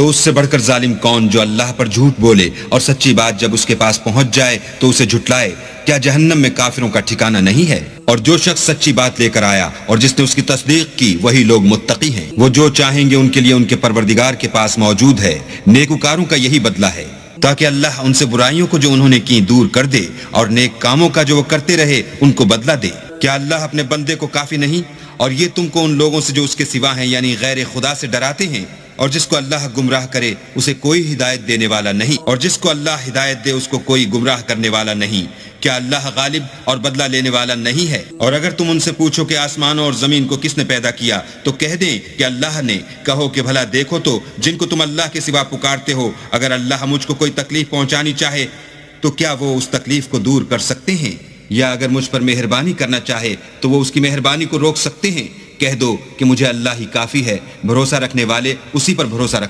तो उससे बढ़कर जालिम कौन जो अल्लाह पर झूठ बोले और सच्ची बात जब उसके पास पहुंच जाए तो उसे झुटलाए। क्या जहन्नम में काफिरों का ठिकाना नहीं है? और जो शख्स सच्ची बात लेकर आया और जिसने उसकी तस्दीक की वही लोग मुत्तकी हैं। वो जो चाहेंगे उनके लिए उनके परवरदिगार के पास मौजूद है। नेकुकारों का यही बदला है, ताकि अल्लाह उनसे बुराइयों को जो उन्होंने की दूर कर दे और नेक कामों का जो वो करते रहे उनको बदला दे। क्या अल्लाह अपने बंदे को काफी नहीं? और ये तुमको उन लोगों से जो उसके सिवा हैं यानी गैर खुदा से डराते हैं। और जिसको अल्लाह गुमराह करे उसे कोई हिदायत देने वाला नहीं, और जिसको अल्लाह हिदायत दे उसको कोई गुमराह करने वाला नहीं। क्या अल्लाह गालिब और बदला लेने वाला नहीं है? और अगर तुम उनसे पूछो कि आसमानों और जमीन को किसने पैदा किया, तो कह दें कि अल्लाह ने। कहो कि भला देखो तो जिनको तुम अल्लाह के सिवा पुकारते हो, अगर अल्लाह मुझको कोई तकलीफ पहुंचानी चाहे तो क्या वो उस तकलीफ को दूर कर सकते हैं? या अगर मुझ पर मेहरबानी करना चाहे तो वो उसकी मेहरबानी को रोक सकते हैं? कह दो कि मुझे अल्लाह ही काफी है, भरोसा रखने वाले उसी पर भरोसा रख।